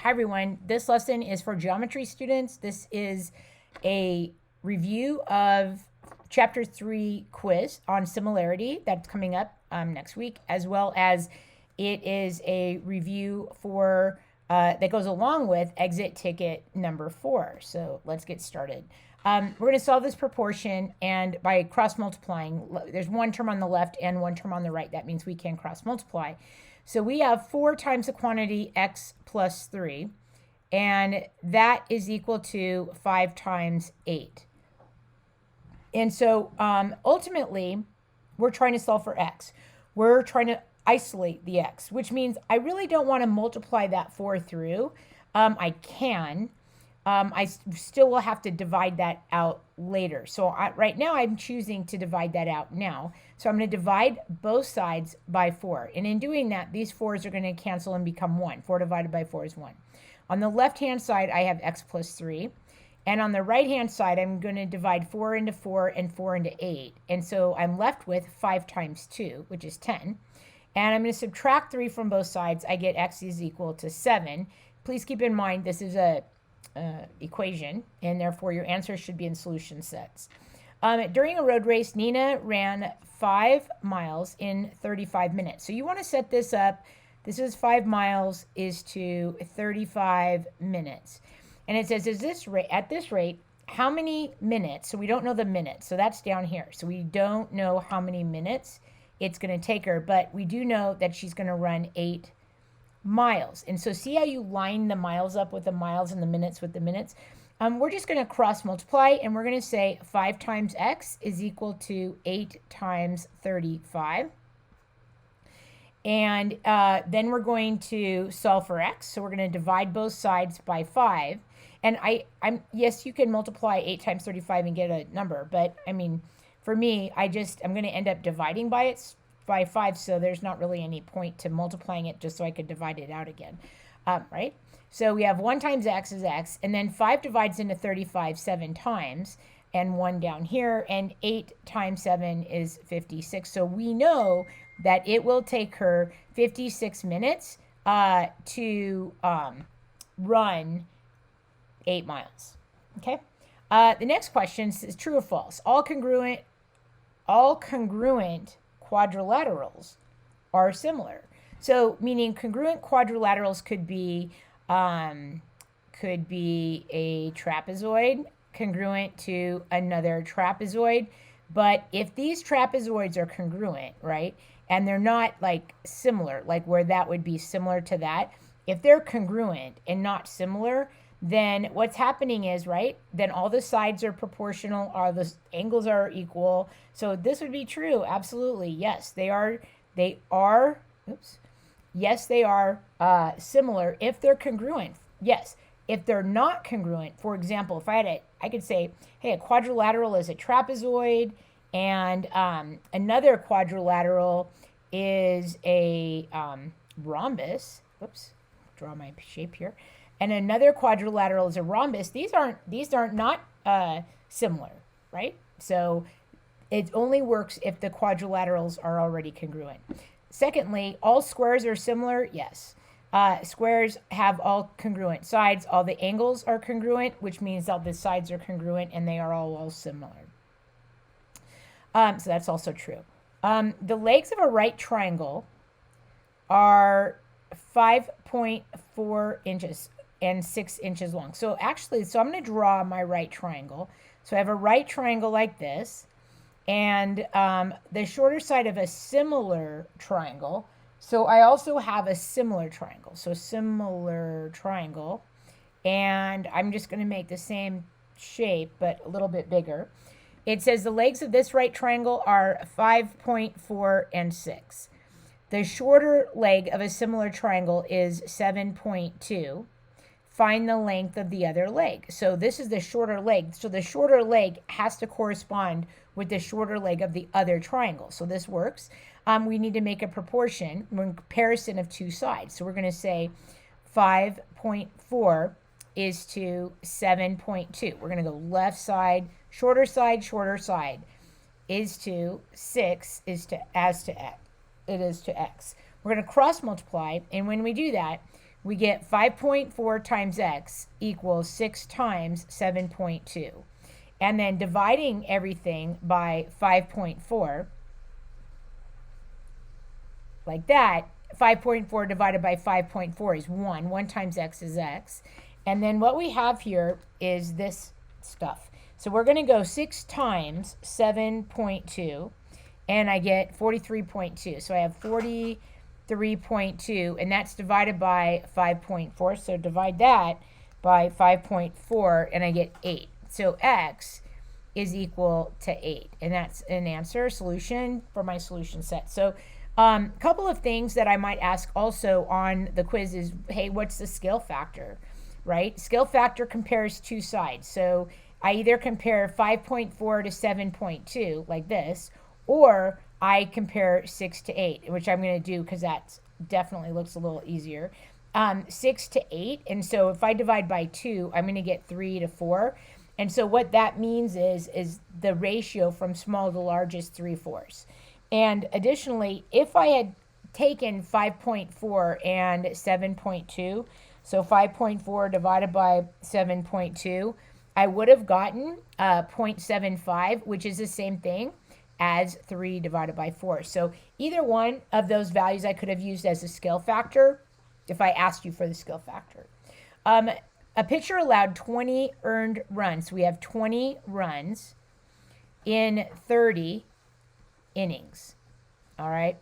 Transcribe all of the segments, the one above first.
Hi everyone, this lesson is for geometry students. This is a review of chapter 3 quiz on similarity that's coming up next week, as well as it is a review for that goes along with exit ticket number 4. So let's get started. We're going to solve this proportion, and by cross multiplying, there's one term on the left and one term on the right. That means we can cross multiply. So we have 4 times the quantity x plus 3, and that is equal to 5 times 8. And so ultimately, we're trying to solve for x. We're trying to isolate the x, which means I really don't want to multiply that 4 through. I can. I still will have to divide that out later. So right now I'm choosing to divide that out now. So I'm going to divide both sides by 4. And in doing that, these 4's are going to cancel and become 1. 4 divided by 4 is 1. On the left-hand side, I have x plus 3. And on the right-hand side, I'm going to divide 4 into 4 and 4 into 8. And so I'm left with 5 times 2, which is 10. And I'm going to subtract 3 from both sides. I get x is equal to 7. Please keep in mind this is a equation, and therefore your answer should be in solution sets. During a road race, Nina ran 5 miles in 35 minutes. So you want to set this up. This is 5 miles is to 35 minutes. And it says, at this rate, how many minutes? So we don't know the minutes. So that's down here. So we don't know how many minutes it's going to take her, but we do know that she's going to run 8 miles. And so see how you line the miles up with the miles and the minutes with the minutes? We're just going to cross multiply, and we're going to say 5 times x is equal to 8 times 35. And then we're going to solve for x. So we're going to divide both sides by 5. And yes, you can multiply 8 times 35 and get a number. But I mean, for me, I'm going to end up dividing by 5, so there's not really any point to multiplying it just so I could divide it out again, right? So we have 1 times x is x, and then 5 divides into 35 7 times, and 1 down here, and 8 times 7 is 56. So we know that it will take her 56 minutes to run 8 miles, okay? The next question is true or false. All congruent quadrilaterals are similar. So meaning congruent quadrilaterals could be a trapezoid congruent to another trapezoid. But if these trapezoids are congruent, right, and they're not like similar, like where that would be similar to that, if they're congruent and not similar, then what's happening is, right, then all the sides are proportional, all the angles are equal. So this would be true. Absolutely. Yes, they are. Yes, they are similar if they're congruent. Yes. If they're not congruent, for example, if I could say, hey, a quadrilateral is a trapezoid, and another quadrilateral is a rhombus. Oops, draw my shape here. And another quadrilateral is a rhombus. These are not similar, right? So it only works if the quadrilaterals are already congruent. Secondly, all squares are similar. Yes. Squares have all congruent sides. All the angles are congruent, which means all the sides are congruent, and they are all similar. So that's also true. The legs of a right triangle are 5.4 inches and 6 inches long. So actually, I'm going to draw my right triangle. So I have a right triangle like this, and the shorter side of a similar triangle. So I also have a similar triangle. So similar triangle, and I'm just going to make the same shape, but a little bit bigger. It says the legs of this right triangle are 5.4 and 6. The shorter leg of a similar triangle is 7.2. Find the length of the other leg. So this is the shorter leg. So the shorter leg has to correspond with the shorter leg of the other triangle. So this works. We need to make a proportion, comparison of two sides. So we're going to say 5.4 is to 7.2. We're going to go left side, shorter side, is to 6 is to as to x. It is to x. We're going to cross multiply, and when we do that, we get 5.4 times x equals 6 times 7.2. And then dividing everything by 5.4, like that, 5.4 divided by 5.4 is 1. 1 times x is x. And then what we have here is this stuff. So we're going to go 6 times 7.2, and I get 43.2. So I have 43.2, and that's divided by 5.4. So divide that by 5.4, and I get 8. So x is equal to 8. And that's an answer, solution for my solution set. So a couple of things that I might ask also on the quiz is, hey, what's the scale factor, right? Scale factor compares two sides. So I either compare 5.4 to 7.2 like this, or I compare 6 to 8, which I'm going to do because that definitely looks a little easier. 6 to 8, and so if I divide by 2, I'm going to get 3 to 4. And so what that means is the ratio from small to large is 3/4. And additionally, if I had taken 5.4 and 7.2, so 5.4 divided by 7.2, I would have gotten 0.75, which is the same thing as 3 divided by 4. So either one of those values I could have used as a scale factor if I asked you for the scale factor. A pitcher allowed 20 earned runs. So we have 20 runs in 30 innings. All right.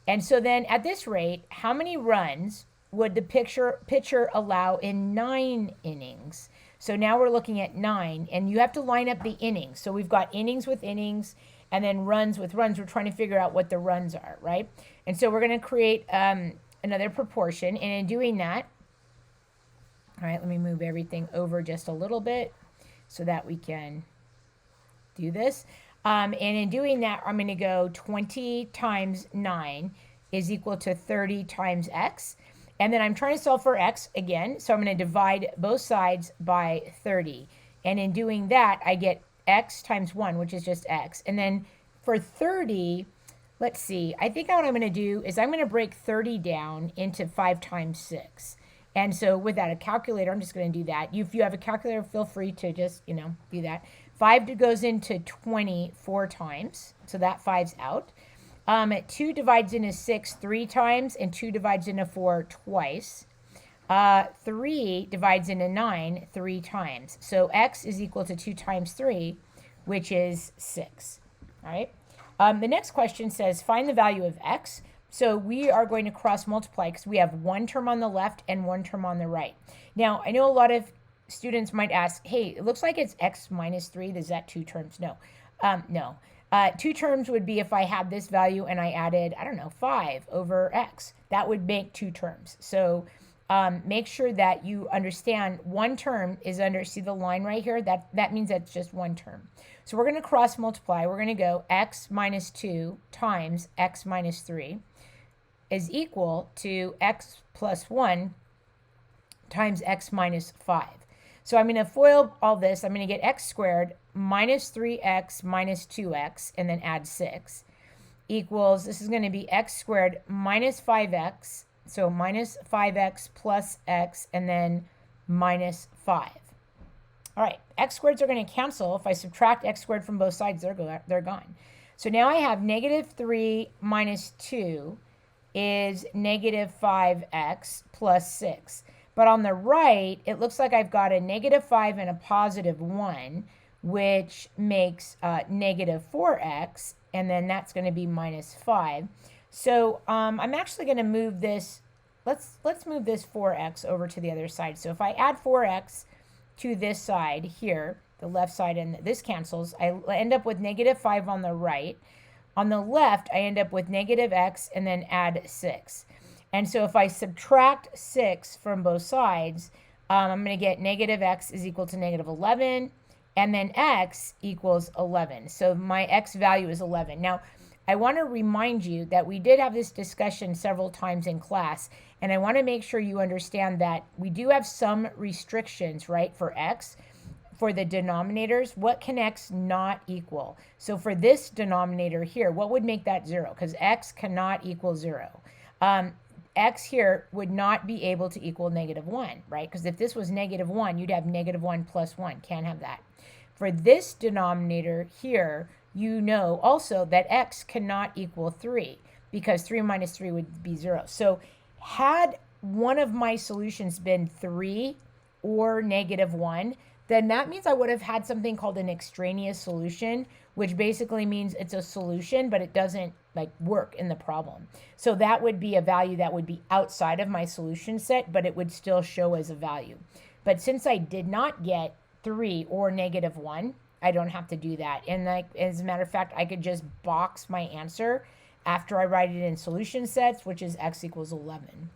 And so then at this rate, how many runs would the pitcher allow in 9 innings? So now we're looking at 9, and you have to line up the innings. So we've got innings with innings and then runs with runs. We're trying to figure out what the runs are, right? And so we're going to create another proportion. And in doing that, all right, let me move everything over just a little bit so that we can do this. And in doing that, I'm going to go 20 times 9 is equal to 30 times x. And then I'm trying to solve for x again. So I'm going to divide both sides by 30. And in doing that, I get x times 1, which is just x. And then for 30, let's see, I think what I'm going to do is I'm going to break 30 down into 5 times 6. And so without a calculator, I'm just going to do that. If you have a calculator, feel free to just, do that. 5 goes into 20 4 times, so that 5's out. 2 divides into 6 3 times, and 2 divides into 4 twice. 3 divides into 9 3 times. So x is equal to 2 times 3, which is 6. All right. The next question says, find the value of x. So we are going to cross multiply because we have one term on the left and one term on the right. Now, I know a lot of students might ask, hey, it looks like it's x minus 3. Is that 2 terms? No. No. 2 terms would be if I had this value and I added, 5 over x. That would make 2 terms. So make sure that you understand one term is under, see the line right here? That means that's just one term. So we're going to cross multiply. We're going to go x minus 2 times x minus 3 is equal to x plus 1 times x minus 5. So I'm going to FOIL all this. I'm going to get x squared minus 3x minus 2x, and then add 6, equals, this is going to be x squared minus 5x, so minus 5x plus x, and then minus 5. All right, x squareds are going to cancel. If I subtract x squared from both sides, they're gone. So now I have negative 3 minus 2 is negative 5x plus 6. But on the right, it looks like I've got a negative 5 and a positive 1, which makes negative 4x, and then that's going to be minus 5. So I'm actually going to move this, let's move this 4x over to the other side. So if I add 4x to this side here, the left side, and this cancels, I end up with negative 5 on the right. On the left, I end up with negative x and then add 6. And so if I subtract 6 from both sides, I'm going to get negative x is equal to negative 11, and then x equals 11. So my x value is 11. Now, I want to remind you that we did have this discussion several times in class, and I want to make sure you understand that we do have some restrictions, right, for x. For the denominators, what can x not equal? So for this denominator here, what would make that 0? Because x cannot equal 0. x here would not be able to equal -1, right? Because if this was -1, you'd have -1 plus 1. Can't have that. For this denominator here, you know also that x cannot equal 3 because 3 minus 3 would be 0. So had one of my solutions been 3 or -1, then that means I would have had something called an extraneous solution, which basically means it's a solution, but it doesn't like work in the problem. So that would be a value that would be outside of my solution set, but it would still show as a value. But since I did not get 3 or -1, I don't have to do that. And like, as a matter of fact, I could just box my answer after I write it in solution sets, which is x equals 11.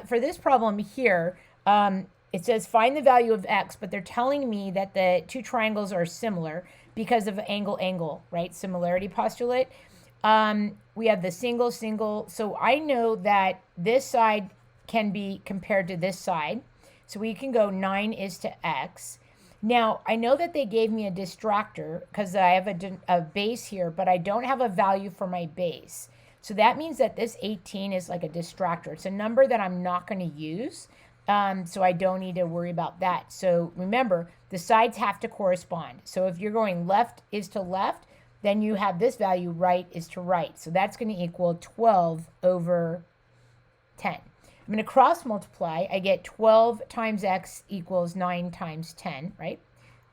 For this problem here, it says find the value of x, but they're telling me that the two triangles are similar because of angle, right? Similarity postulate. We have the single. So I know that this side can be compared to this side. So we can go 9 is to x. Now, I know that they gave me a distractor because I have a base here, but I don't have a value for my base. So that means that this 18 is like a distractor. It's a number that I'm not going to use, so I don't need to worry about that. So remember, the sides have to correspond. So if you're going left is to left, then you have this value, right is to right. So that's going to equal 12 over 10. I'm going to cross multiply. I get 12 times x equals 9 times 10, right?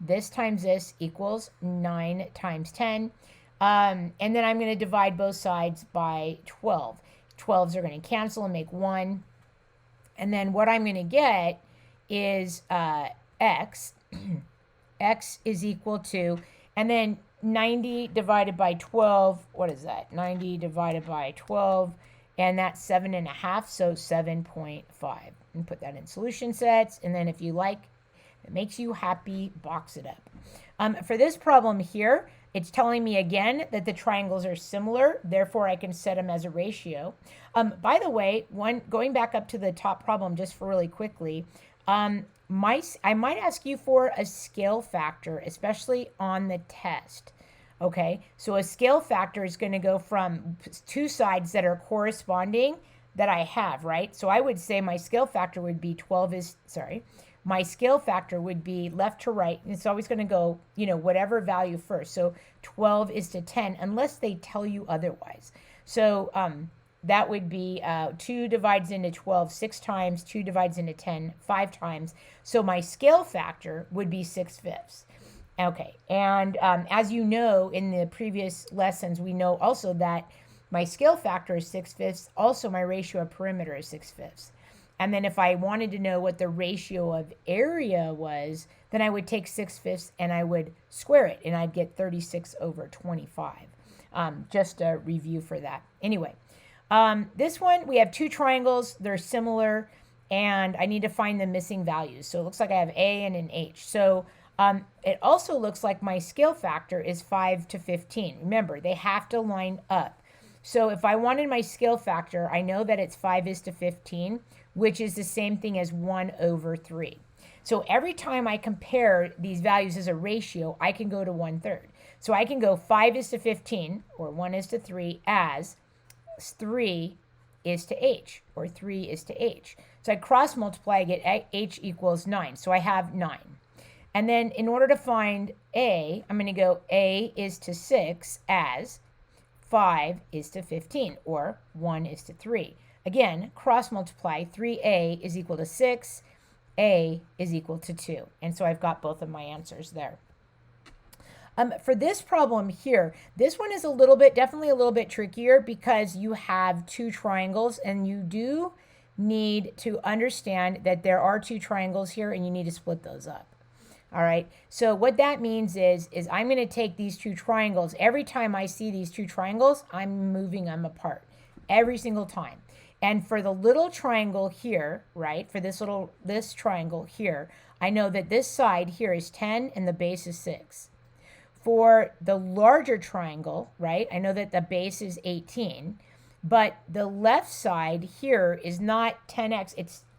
This times this equals 9 times 10. And then I'm going to divide both sides by 12. 12s are going to cancel and make 1. And then what I'm going to get is x. X is equal to, and then 90 divided by 12, what is that? 90 divided by 12, and that's 7.5, so 7.5. And put that in solution sets, and then if you like, it makes you happy, box it up. For this problem here, it's telling me again that the triangles are similar, therefore I can set them as a ratio. By the way, going back up to the top problem just for really quickly, I might ask you for a scale factor, especially on the test. Okay, so a scale factor is going to go from two sides that are corresponding that I have, right? So I would say my scale factor would be my scale factor would be left to right. It's always going to go, whatever value first. So 12 is to 10, unless they tell you otherwise. So that would be 2 divides into 12 6 times, 2 divides into 10 5 times. So my scale factor would be 6/5. Okay, and as you know, in the previous lessons, we know also that my scale factor is 6/5. Also, my ratio of perimeter is 6/5. And then if I wanted to know what the ratio of area was, then I would take 6/5 and I would square it, and I'd get 36 over 25. Just a review for that. Anyway, this one, we have two triangles. They're similar, and I need to find the missing values. So it looks like I have A and an H. So it also looks like my scale factor is 5 to 15. Remember, they have to line up. So if I wanted my scale factor, I know that it's 5 is to 15, which is the same thing as 1 over 3. So every time I compare these values as a ratio, I can go to 1/3. So I can go 5 is to 15, or 1 is to 3, as 3 is to H, or 3 is to H. So I cross multiply, I get H equals 9. So I have 9. And then in order to find A, I'm going to go A is to 6 as 5 is to 15, or 1 is to 3. Again, cross multiply, 3A is equal to 6, A is equal to 2. And so I've got both of my answers there. For this problem here, this one is definitely a little bit trickier because you have two triangles, and you do need to understand that there are two triangles here, and you need to split those up. All right, so what that means is I'm going to take these two triangles. Every time I see these two triangles, I'm moving them apart every single time. And for the little triangle here, right, for this triangle here, I know that this side here is 10 and the base is 6. For the larger triangle, right, I know that the base is 18, but the left side here is not 10x,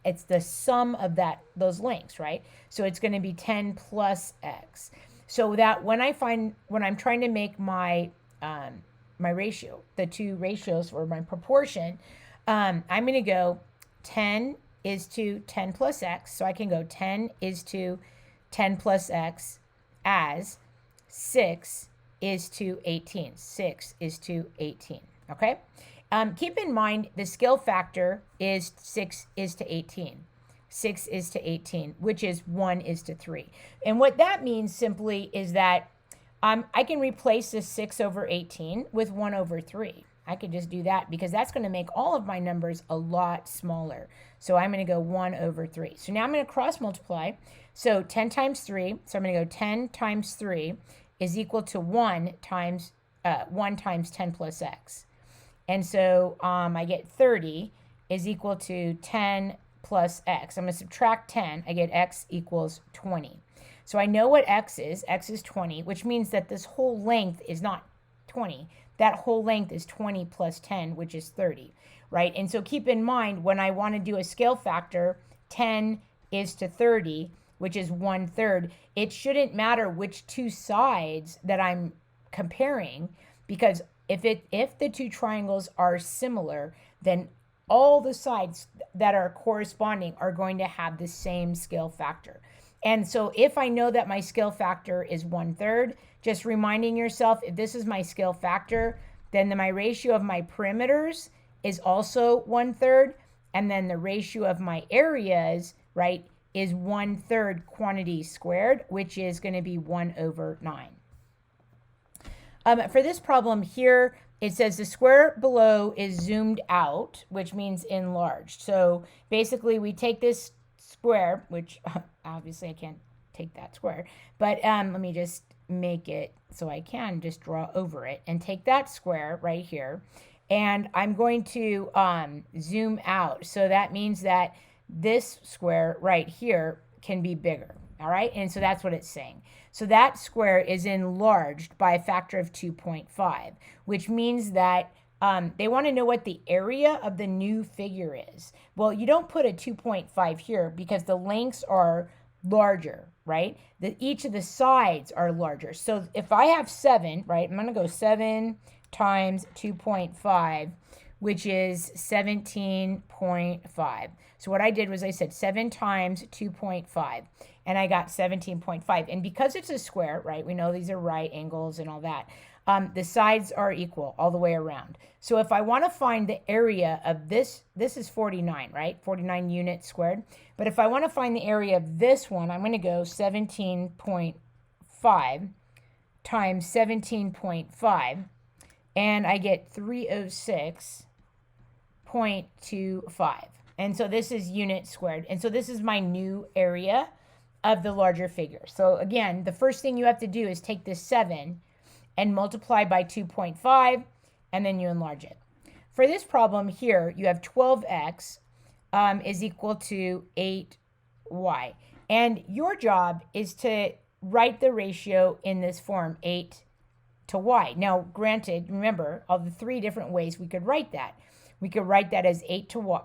it's the sum of those lengths, right? So it's going to be 10 plus x. So that when I'm trying to make my my ratio, the two ratios or my proportion, I'm going to go 10 is to 10 plus x. So I can go 10 is to 10 plus x as 6 is to 18. 6 is to 18. Okay? Keep in mind the scale factor is 6 is to 18. 6 is to 18, which is 1 is to 3. And what that means simply is that I can replace this 6 over 18 with 1 over 3. I could just do that because that's going to make all of my numbers a lot smaller. So I'm going to go 1 over 3. So now I'm going to cross multiply. So 10 times 3, so I'm going to go 10 times 3 is equal to 1 times 10 plus x. And so I get 30 is equal to 10 plus x. I'm going to subtract 10. I get x equals 20. So I know what x is. X is 20, which means that this whole length is not 20. That whole length is 20 plus 10, which is 30, right? And so keep in mind, when I want to do a scale factor, 10 is to 30, which is 1/3. It shouldn't matter which two sides that I'm comparing, because if the two triangles are similar, then all the sides that are corresponding are going to have the same scale factor. And so if I know that my scale factor is 1/3, just reminding yourself, if this is my scale factor, then my ratio of my perimeters is also 1/3. And then the ratio of my areas, right, is 1/3 quantity squared, which is going to be 1 over 9. For this problem here, it says the square below is zoomed out, which means enlarged. So basically we take this square, which obviously I can't take that square, but let me just make it so I can just draw over it and take that square right here, and I'm going to zoom out. So that means that this square right here can be bigger. All right, and so that's what it's saying. So that square is enlarged by a factor of 2.5, which means that they want to know what the area of the new figure is. Well, you don't put a 2.5 here because the lengths are larger, right? Each of the sides are larger. So if I have 7, right, I'm going to go 7 times 2.5, which is 17.5. So what I did was I said 7 times 2.5, and I got 17.5. And because it's a square, right, we know these are right angles and all that, the sides are equal all the way around. So if I want to find the area of this is 49, right? 49 units squared. But if I want to find the area of this one, I'm going to go 17.5 times 17.5, and I get 306.25. And so this is unit squared. And so this is my new area of the larger figure. So again, the first thing you have to do is take this 7 and multiply by 2.5, and then you enlarge it. For this problem here, you have 12x is equal to 8y. And your job is to write the ratio in this form, 8 to y. Now, granted, remember, of the 3 different ways we could write that. We could write that as x to y.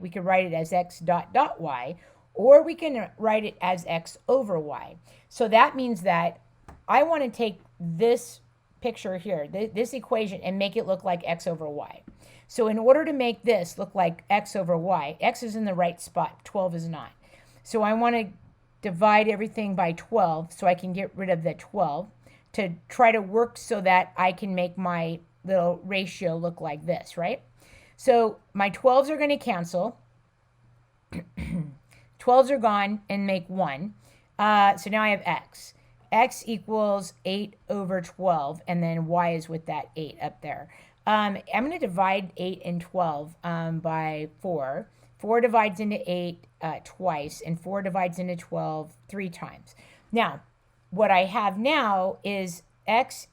We could write it as x dot y, or we can write it as x over y. So that means that I want to take this picture here, this equation, and make it look like x over y. So in order to make this look like x over y, x is in the right spot, 12 is not. So I want to divide everything by 12 so I can get rid of the 12 to try to work so that I can make my little ratio look like this, right? So my 12s are going to cancel. 12s are gone and make 1. So now I have x. X equals 8 over 12, and then y is with that 8 up there. I'm going to divide 8 and 12 by 4. 4 divides into 8 twice, and 4 divides into 12 3 times. Now, what I have now is x.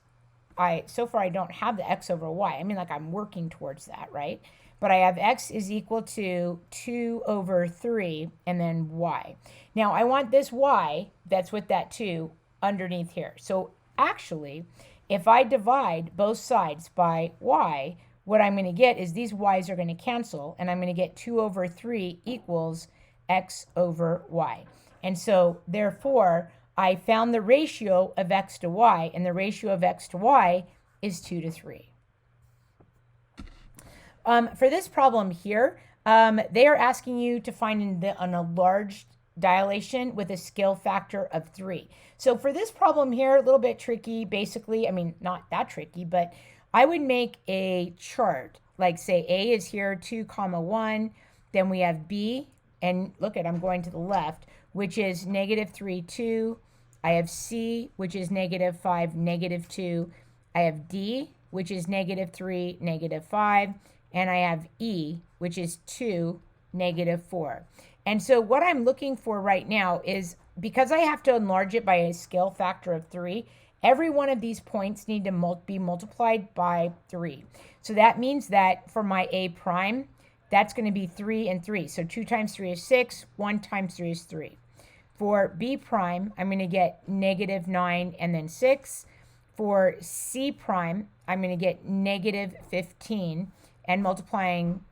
So far I don't have the x over y. I mean, like, I'm working towards that, right? But I have x is equal to 2 over 3 and then y. Now, I want this y that's with that 2 underneath here. So actually, if I divide both sides by y, what I'm going to get is these y's are going to cancel, and I'm going to get 2 over 3 equals x over y. And so, therefore, I found the ratio of x to y, and the ratio of x to y is 2 to 3. For this problem here, they are asking you to find an enlarged dilation with a scale factor of 3. So for this problem here, a little bit tricky, basically. I mean, not that tricky, but I would make a chart. Like say A is here, 2, 1. Then we have B, and look at, I'm going to the left, which is -3, 2. I have C, which is -5, -2. I have D, which is -3, -5. And I have E, which is 2, -4. And so what I'm looking for right now is, because I have to enlarge it by a scale factor of 3, every one of these points need to be multiplied by 3. So that means that for my A prime, that's going to be 3 and 3. So 2 times 3 is 6, 1 times 3 is 3. For B prime, I'm going to get -9 and then 6. For C prime, I'm going to get -15. And multiplying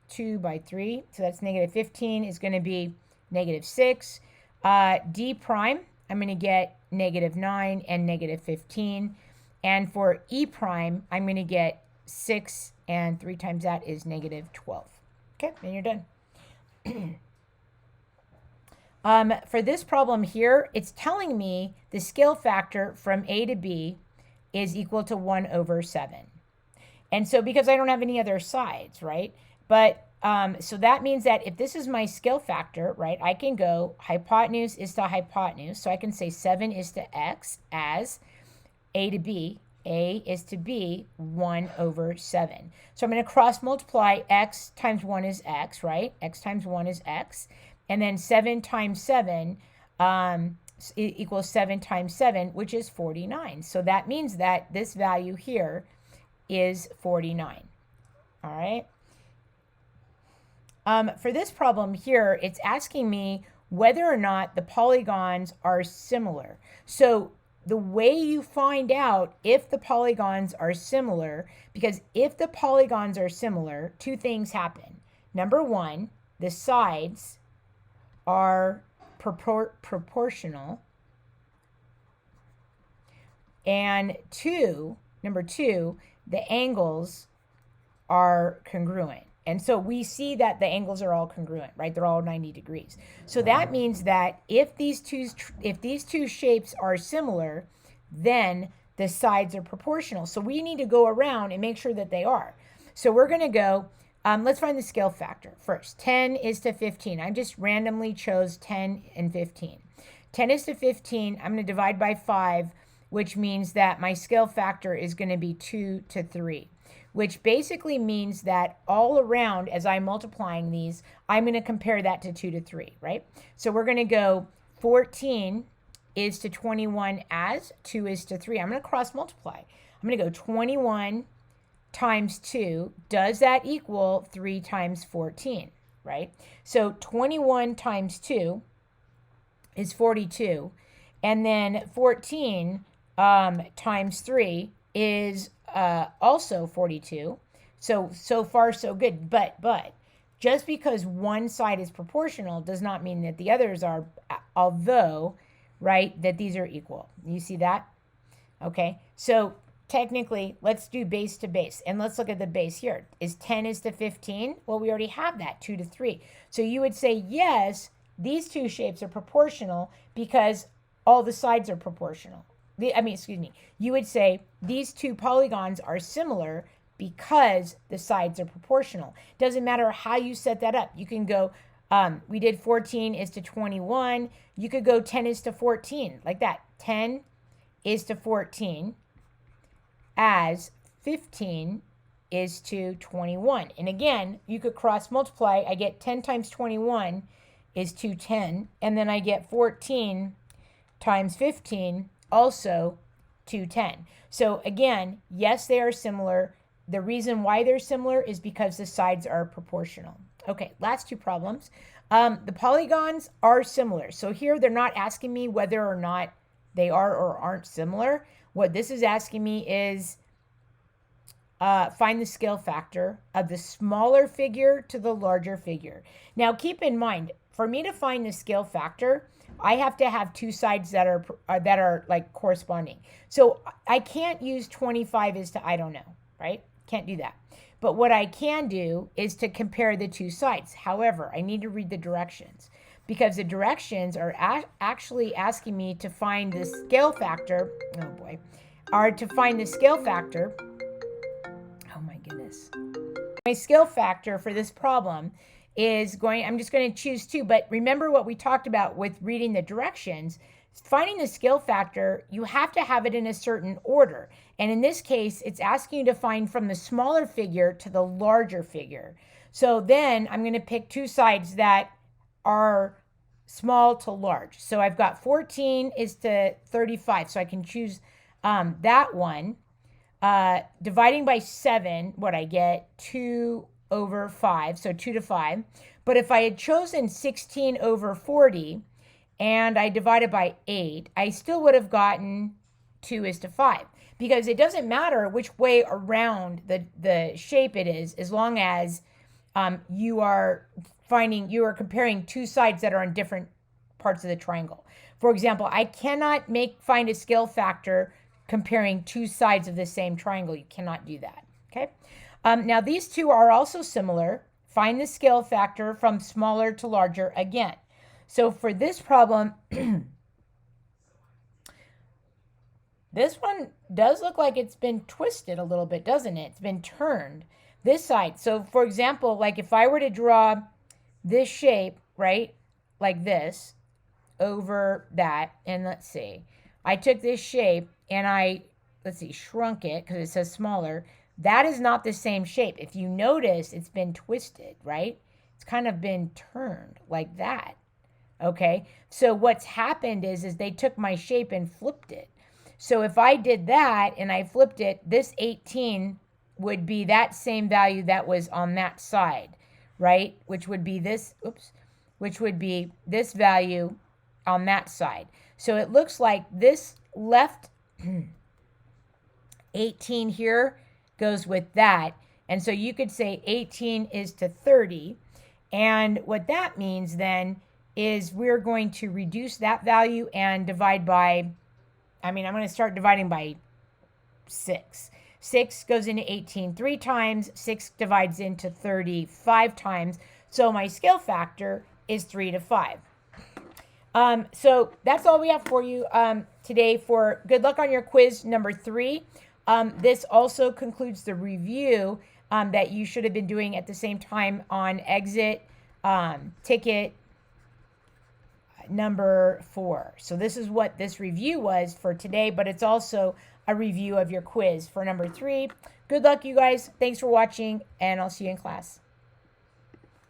2 by 3, so that's -15 is going to be -6. D prime, I'm going to get -9 and -15. And for E prime, I'm going to get 6, and 3 times that is -12. Okay, and you're done. For this problem here, it's telling me the scale factor from A to B is equal to 1/7. And so because I don't have any other sides, right? But so that means that if this is my scale factor, right, I can go hypotenuse is to hypotenuse. So I can say 7 is to x as A to B. A is to B 1/7. So I'm going to cross multiply x times 1 is x, right? X times 1 is x. And then 7 times 7 equals 7 times 7, which is 49. So that means that this value here is 49. All right. For this problem here, it's asking me whether or not the polygons are similar. So the way you find out if the polygons are similar, because if the polygons are similar, two things happen. Number one, the sides are proportional. And number two, the angles are congruent. And so we see that the angles are all congruent, right? They're all 90 degrees. So that means that if these two shapes are similar, then the sides are proportional. So we need to go around and make sure that they are. So we're going to go, let's find the scale factor first. 10 is to 15. I just randomly chose 10 and 15. 10 is to 15. I'm going to divide by 5, which means that my scale factor is going to be 2 to 3. Which basically means that all around, as I'm multiplying these, I'm going to compare that to 2 to 3, right? So we're going to go 14 is to 21 as 2 is to 3. I'm going to cross multiply. I'm going to go 21 times 2. Does that equal 3 times 14, right? So 21 times 2 is 42. And then 14 times 3 is also 42. So far so good. But just because one side is proportional does not mean that the others are, although, right, that these are equal. You see that? Okay, so technically, let's do base to base. And let's look at the base here. Is 10 is to 15? Well, we already have that, 2 to 3. So you would say, yes, these two shapes are proportional because all the sides are proportional. You would say these two polygons are similar because the sides are proportional. Doesn't matter how you set that up. You can go, we did 14 is to 21. You could go 10 is to 14, like that. 10 is to 14 as 15 is to 21. And again, you could cross multiply. I get 10 times 21 is 210. And then I get 14 times 15 also 210. So again, yes, they are similar. The reason why they're similar is because the sides are proportional. Okay, last two problems. The polygons are similar. So here they're not asking me whether or not they are or aren't similar. What this is asking me is find the scale factor of the smaller figure to the larger figure. Now keep in mind, for me to find the scale factor, I have to have two sides that are like corresponding. So I can't use 25 as to I don't know, right? Can't do that. But what I can do is to compare the two sides. However, I need to read the directions because the directions are actually asking me to find the scale factor. Oh boy. Are to find the scale factor. Oh my goodness. My scale factor for this problem is I'm just going to choose 2. But remember what we talked about with reading the directions. Finding the scale factor, you have to have it in a certain order. And in this case, it's asking you to find from the smaller figure to the larger figure. So then I'm going to pick 2 sides that are small to large. So I've got 14 is to 35. So I can choose that one. Dividing by 7, what I get, 2 over 5. So 2 to 5. But if I had chosen 16 over 40, and I divided by 8, I still would have gotten 2 is to 5. Because it doesn't matter which way around the shape it is, as long as you are comparing 2 sides that are on different parts of the triangle. For example, I cannot find a scale factor comparing 2 sides of the same triangle. You cannot do that, okay? Now, these 2 are also similar. Find the scale factor from smaller to larger again. So for this problem, this one does look like it's been twisted a little bit, doesn't it? It's been turned this side. So for example, like if I were to draw this shape, right, like this over that, and let's see, I took this shape and shrunk it because it says smaller. That is not the same shape. If you notice, it's been twisted, right? It's kind of been turned like that. Okay, so what's happened is they took my shape and flipped it. So if I did that and I flipped it, this 18 would be that same value that was on that side, right? Which would be this value on that side. So it looks like this left 18 here goes with that. And so you could say 18 is to 30. And what that means then is we're going to reduce that value and divide by, I'm going to start dividing by 6. 6 goes into 18 3 times. 6 divides into 30 5 times. So my scale factor is 3 to 5. So that's all we have for you today for good luck on your quiz number 3. This also concludes the review that you should have been doing at the same time on exit ticket number 4. So this is what this review was for today, but it's also a review of your quiz for number 3. Good luck, you guys. Thanks for watching, and I'll see you in class.